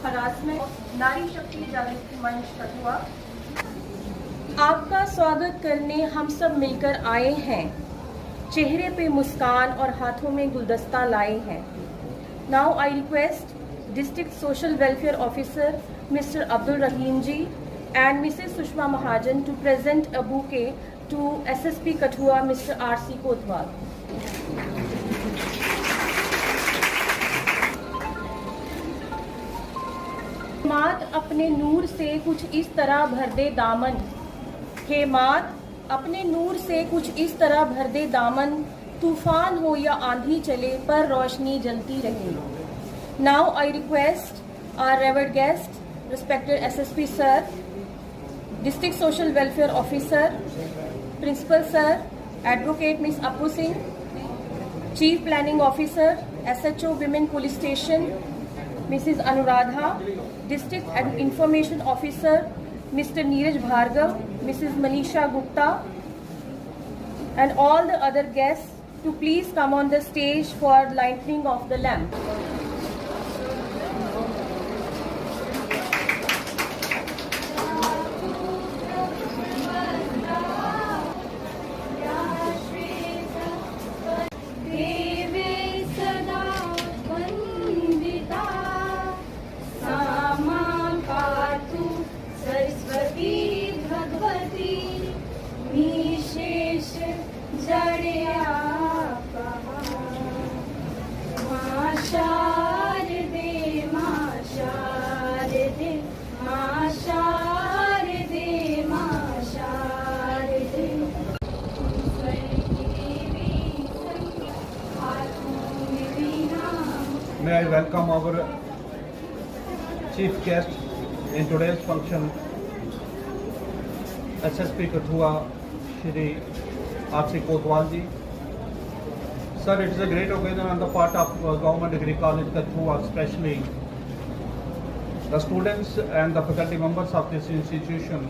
Harassment नारी शक्ति जागृति मंच कठुआ। आपका स्वागत करने हम सब मिलकर आए हैं, चेहरे पे मुस्कान और हाथों में गुलदस्ता लाए हैं। Now I request district social welfare officer mister Abdul Rahim ji and Mrs. Sushma Mahajan to present a bouquet to SSP Kathua Mr. R.C. Kotwal. मात अपने नूर से कुछ इस तरह भर दे दामन, हे मात अपने नूर से कुछ इस तरह भर दे दामन, तूफान हो या आंधी चले पर रोशनी जलती रहे। Now I request our revered guest, respected SSP sir, District Social Welfare Officer, Principal Sir, Advocate Ms. Appu Singh, Chief Planning Officer, SHO Women Police Station, Mrs. Anuradha, District Information Officer, Mr. Neeraj Bhargav, Mrs. Manisha Gupta, and all the other guests to please come on the stage for lighting of the lamp. May I welcome our chief guest in today's function, SSP Kathua, Shri R.C. Kotwal ji. Sir, it is a great occasion on the part of Government Degree College Kathua, especially the students and the faculty members of this institution,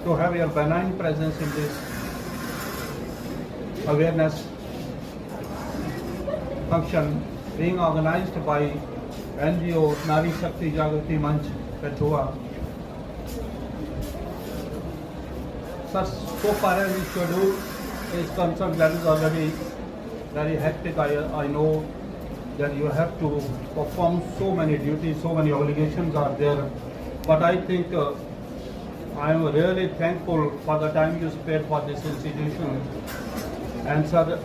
to have your benign presence in this awareness function being organized by NGO Nari Shakti Jagriti Manch Kathua. Sir, so far as the schedule is concerned, that is already very hectic. I know that you have to perform so many duties, so many obligations are there. But I think I am really thankful for the time you spared for this institution. And sir,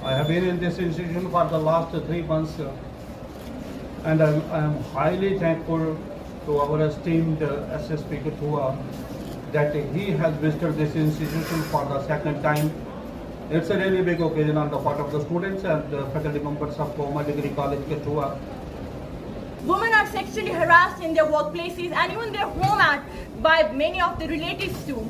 I have been in this institution for the last 3 months, and I am highly thankful to our esteemed SSP Kathua that he has visited this institution for the second time. It's a really big occasion on the part of the students and the faculty members of Government Degree College Kathua. Women are sexually harassed in their workplaces and even their home by many of the relatives too.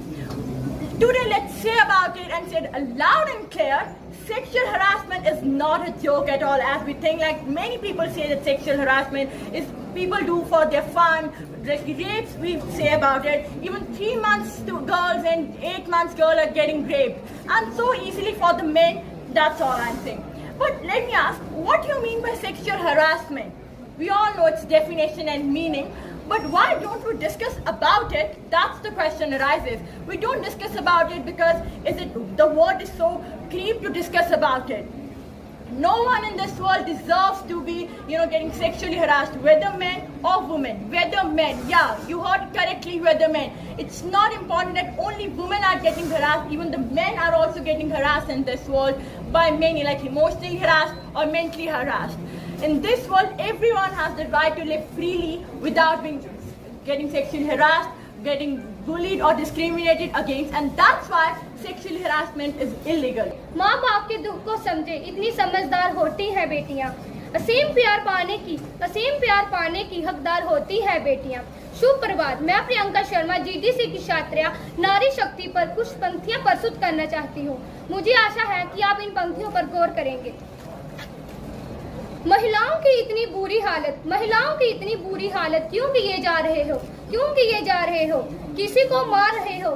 Today let's say about it and say loud and clear, sexual harassment is not a joke at all, as we think. Like many people say that sexual harassment is people do for their fun, like rapes we say about it. Even 3 months to girls and 8 months girls are getting raped, and so easily for the men. That's all I'm saying. But let me ask, what do you mean by sexual harassment? We all know its definition and meaning, but why don't we discuss about it? That's the question arises. We don't discuss about it because the word is so creep to discuss about it. No one in this world deserves to be, getting sexually harassed, whether men or women, whether men. Yeah, you heard correctly, whether men. It's not important that only women are getting harassed. Even the men are also getting harassed in this world by many, like emotionally harassed or mentally harassed. In this world, everyone has the right to live freely without getting sexually harassed, getting bullied or discriminated against, and that's why sexual harassment is illegal. माँ बाप के दुख को समझे, इतनी समझदार होती हैं बेटियाँ। असीम प्यार पाने की हकदार होती हैं बेटियाँ। शुभ प्रभात, मैं प्रियंका शर्मा GDC की छात्रा नारी शक्ति पर कुछ पंक्तियाँ प्रस्तुत करना चाहती हूँ। मुझे आशा है कि आप इन पंक्तियों पर गौर करेंगे। महिलाओं की इतनी बुरी हालत क्यों किए जा रहे हो? किसी को मार रहे हो,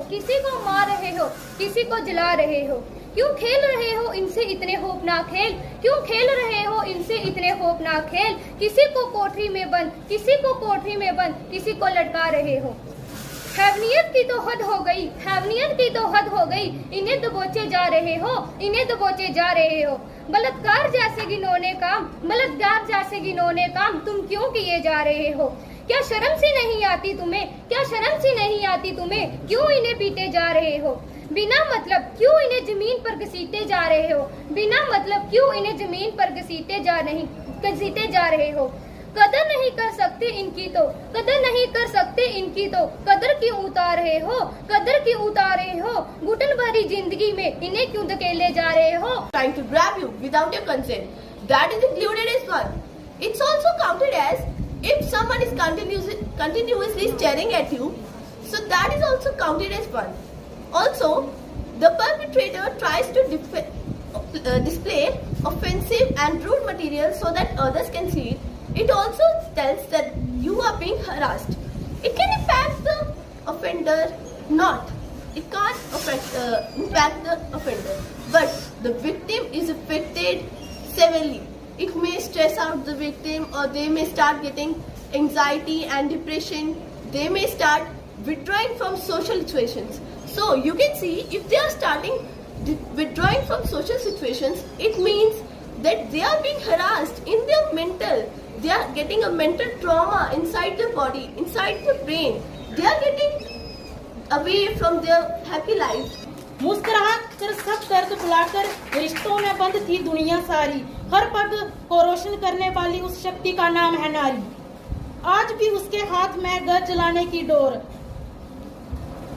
किसी को जला रहे हो, क्यों खेल रहे हो इनसे इतने खौफनाक खेल, क्यों खेल रहे हो इनसे इतने खौफनाक खेल। किसी को कोठरी में बंद, किसी को कोठरी में बंद, किसी को लटका रहे हो। हैवनियत की तो हद हो गई, हैवनियत की तो हद हो गई, इन्हें दबोचे जा रहे हो, इन्हें दबोचे जा रहे हो। बलात्कार जैसे घिनौने काम, बलात्कार जैसे घिनौने काम तुम क्यों किए जा रहे हो। क्या शर्म सी नहीं आती तुम्हें, क्या शर्म सी नहीं आती तुम्हें, क्यों इन्हें पीटे जा रहे हो। बिना मतलब क्यों इन्हें जमीन पर घसीटे जा रहे हो, बिना मतलब क्यों इन्हें जमीन पर घसीटे जा रहे हो। कदर नहीं कर सकते इनकी तो, कदर नहीं कर सकते इनकी तो, कदर क्यों उतार रहे हो, कदर क्यों उतार रहे हो। घुटन भरी जिंदगी में इन्हें क्यों धकेले जा रहे हो। Trying to grab you without your consent. That is included as one. It's also counted as if someone is continuously staring at you, so that is also counted as one. Also, the perpetrator tries to display offensive and rude material so that others can see it. It also tells that you are being harassed. It can impact the offender, not. It can't impact the offender, but the victim is affected severely. It may stress out the victim, or they may start getting anxiety and depression. They may start withdrawing from social situations. So you can see, if they are starting withdrawing from social situations, it means that they are being harassed in their mental. They are getting a mental trauma inside their body, inside their brain. They are getting away from their happy life. मुस्कुराहट कर सब दर्द भुलाकर रिश्तों में बंद थी दुनिया सारी। हर पग को रोशन करने वाली उस शक्ति का नाम है नारी। आज भी उसके हाथ में घर जलाने की डोर।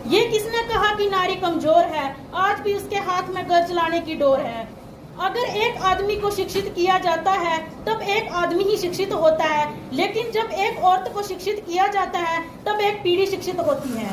ये किसने कहा कि नारी कमजोर है, आज भी उसके हाथ में घर जलाने की डोर है। अगर एक आदमी को शिक्षित किया जाता है तब एक आदमी ही शिक्षित होता है, लेकिन जब एक औरत को शिक्षित किया जाता है तब एक पीढ़ी शिक्षित होती है।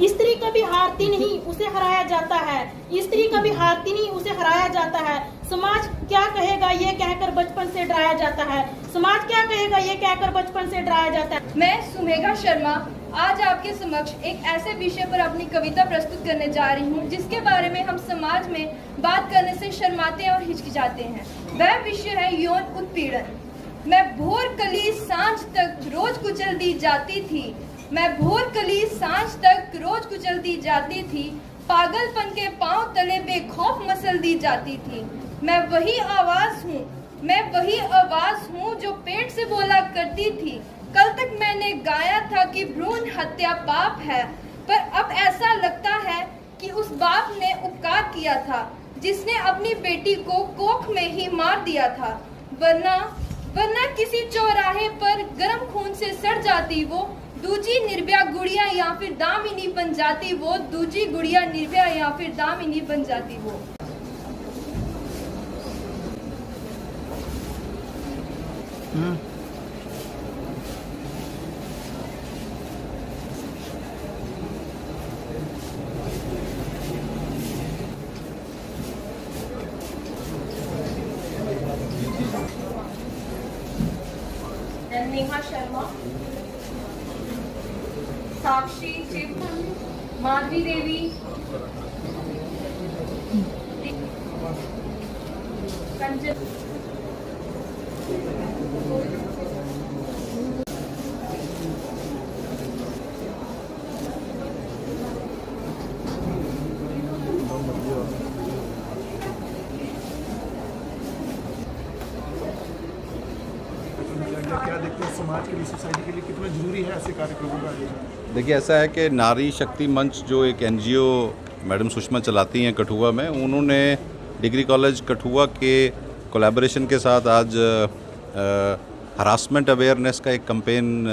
स्त्री कभी हारती नहीं, उसे हराया जाता है। स्त्री कभी हारती नहीं, उसे हराया जाता है। समाज क्या कहेगा ये कहकर बचपन से डराया जाता है। समाज क्या कहेगा ये कहकर बचपन से डराया जाता है। मैं सुमेघा शर्मा आज आपके समक्ष एक ऐसे विषय पर अपनी कविता प्रस्तुत करने जा रही हूँ जिसके बारे में हम समाज में बात करने से शर्माते और हिचकिचाते हैं। वह विषय है यौन उत्पीड़न। मैं भोर कली सांझ तक रोज कुचल दी जाती थी, मैं भोर कली सांझ तक रोज कुचल दी जाती थी, पागलपन के पांव तले बेखौफ मसल दी जाती थी। मैं वही आवाज हूँ, मैं वही आवाज हूँ जो पेट से बोला करती थी। कल तक मैंने गाया था कि भ्रूण हत्या पाप है, पर अब ऐसा लगता है कि उस बाप ने उपकार किया था जिसने अपनी बेटी को कोख में ही मार दिया था। वरना किसी चौराहे पर गर्म खून से सड़ जाती वो दूजी निर्भया गुड़िया, या फिर दामिनी बन जाती वो दूजी गुड़िया निर्भया, या फिर दामिनी बन जाती वो। नेहा शर्मा, साक्षी चिप, माधवी देवी, कंचन, क्या देखते हैं समाज के लिए, सोसाइटी के लिए कितना जरूरी है ऐसे कार्यक्रमों का आयोजन? देखिए, ऐसा है कि नारी शक्ति मंच जो एक एनजीओ मैडम सुषमा चलाती हैं कठुआ में, उन्होंने डिग्री कॉलेज कठुआ के कोलैबोरेशन के साथ आज हरासमेंट अवेयरनेस का एक कैंपेन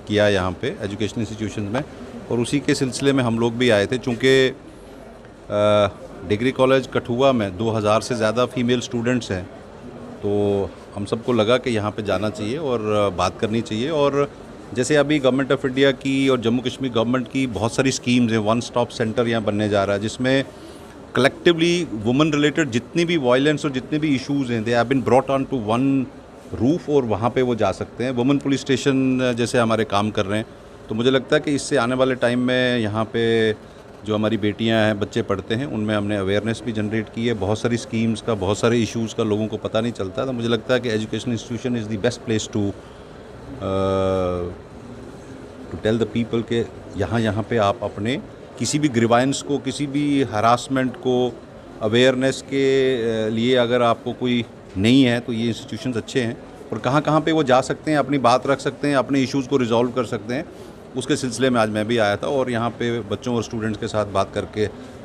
किया यहाँ पे एजुकेशन इंस्टीट्यूशन में, और उसी के सिलसिले में हम लोग भी आए थे। चूँकि डिग्री कॉलेज कठुआ में 2000 से ज़्यादा फीमेल स्टूडेंट्स हैं, तो हम सबको लगा कि यहाँ पे जाना चाहिए और बात करनी चाहिए। और जैसे अभी गवर्नमेंट ऑफ इंडिया की और जम्मू कश्मीर गवर्नमेंट की बहुत सारी स्कीम्स हैं, वन स्टॉप सेंटर यहाँ बनने जा रहा है जिसमें कलेक्टिवली वुमेन रिलेटेड जितनी भी वायलेंस और जितने भी इश्यूज़ हैं, they have been brought on to one roof, और वहाँ पे वो जा सकते हैं। वुमेन पुलिस स्टेशन जैसे हमारे काम कर रहे हैं, तो मुझे लगता है कि इससे आने वाले टाइम में यहाँ पे जो हमारी बेटियां हैं, बच्चे पढ़ते हैं, उनमें हमने अवेयरनेस भी जनरेट की है। बहुत सारी स्कीम्स का, बहुत सारे इश्यूज़ का लोगों को पता नहीं चलता। तो मुझे लगता है कि education institution is the best place to tell the people के यहाँ पे आप अपने किसी भी ग्रीवांस को, किसी भी हरासमेंट को, अवेयरनेस के लिए अगर आपको कोई नहीं है तो ये इंस्टीट्यूशंस अच्छे हैं और कहाँ पे वो जा सकते हैं, अपनी बात रख सकते हैं, अपने इश्यूज़ को रिजॉल्व कर सकते हैं। उसके सिलसिले में आज मैं भी आया था और यहाँ पे बच्चों और स्टूडेंट्स के साथ बात करके,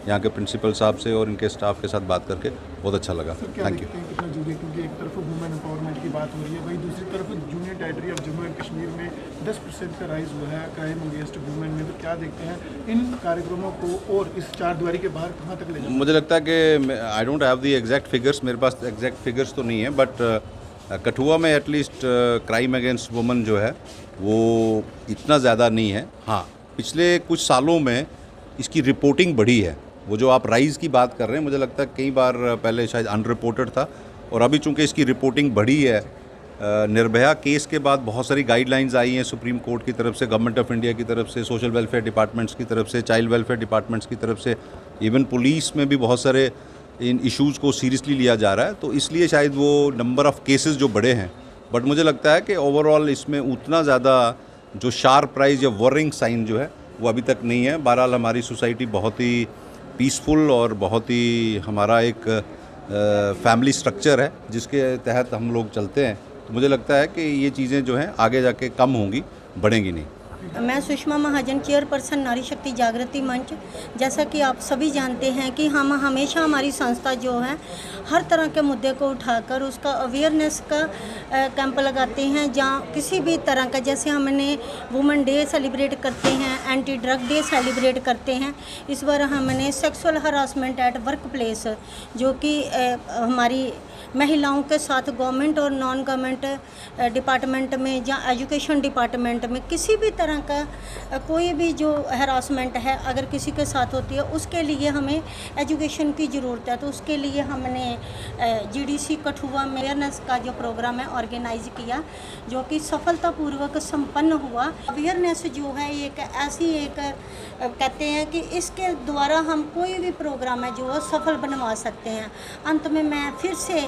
यहाँ के प्रिंसिपल साहब से और इनके स्टाफ के साथ बात करके बहुत अच्छा लगा। Thank you. कितना जरूरी है, क्योंकि एक तरफ वुमेन एम्पावरमेंट की बात हो रही है, वहीं दूसरी तरफ junior territory of Jammu and Kashmir में 10% का राइज हुआ है क्राइम अगेंस्ट वुमेन में। तो क्या देखते हैं इन कार्यक्रमों को और इस चारदीवारी के बाहर कहाँ तक ले जाए? मुझे लगता है कि I don't have the exact figures, मेरे पास एग्जैक्ट फिगर्स तो नहीं है, बट कठुआ में एटलीस्ट क्राइम अगेंस्ट वुमेन जो है वो इतना ज़्यादा नहीं है। हाँ, पिछले कुछ सालों में इसकी रिपोर्टिंग बढ़ी है। वो जो आप राइज़ की बात कर रहे हैं, मुझे लगता है कई बार पहले शायद अनरिपोर्टेड था और अभी चूँकि इसकी रिपोर्टिंग बढ़ी है, निर्भया केस के बाद बहुत सारी गाइडलाइंस आई हैं सुप्रीम कोर्ट की तरफ से, गवर्नमेंट ऑफ इंडिया की तरफ से, सोशल वेलफेयर डिपार्टमेंट्स की तरफ से, चाइल्ड वेलफेयर डिपार्टमेंट्स की तरफ से, इवन पुलिस में भी बहुत सारे इन इश्यूज़ को सीरियसली लिया जा रहा है। तो इसलिए शायद वो नंबर ऑफ़ केसेस जो बढ़े हैं, बट मुझे लगता है कि ओवरऑल इसमें उतना ज़्यादा जो शार्प प्राइज या वॉरिंग साइन जो है वो अभी तक नहीं है। बहरहाल हमारी सोसाइटी बहुत ही पीसफुल और बहुत ही हमारा एक फैमिली स्ट्रक्चर है जिसके तहत हम लोग चलते हैं। तो मुझे लगता है कि ये चीज़ें जो हैं आगे जाके कम होंगी, बढ़ेंगी नहीं। मैं सुषमा महाजन, चेयरपर्सन नारी शक्ति जागृति मंच। जैसा कि आप सभी जानते हैं कि हम हमेशा, हमारी संस्था जो है हर तरह के मुद्दे को उठाकर उसका अवेयरनेस का कैंप लगाते हैं। जहाँ किसी भी तरह का, जैसे हमने वुमेन डे सेलिब्रेट करते हैं, एंटी ड्रग डे सेलिब्रेट करते हैं, इस बार हमने sexual harassment at work place, जो कि हमारी महिलाओं के साथ गवर्नमेंट और नॉन गवर्नमेंट डिपार्टमेंट में या एजुकेशन डिपार्टमेंट में किसी भी तरह का कोई भी जो हरासमेंट है अगर किसी के साथ होती है, उसके लिए हमें एजुकेशन की ज़रूरत है। तो उसके लिए हमने जीडीसी कठुआ में अवेयरनेस का जो प्रोग्राम है ऑर्गेनाइज किया, जो कि सफलतापूर्वक संपन्न हुआ। अवेयरनेस जो है एक ऐसी एक कहते हैं कि इसके द्वारा हम कोई भी प्रोग्राम है जो सफल बनवा सकते हैं। अंत में मैं फिर से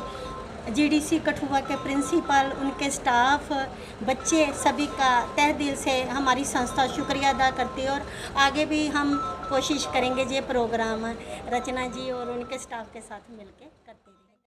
जीडीसी कठुआ के प्रिंसिपल, उनके स्टाफ, बच्चे सभी का तहे दिल से हमारी संस्था शुक्रिया अदा करती है और आगे भी हम कोशिश करेंगे ये प्रोग्राम रचना जी और उनके स्टाफ के साथ मिलकर करते हैं।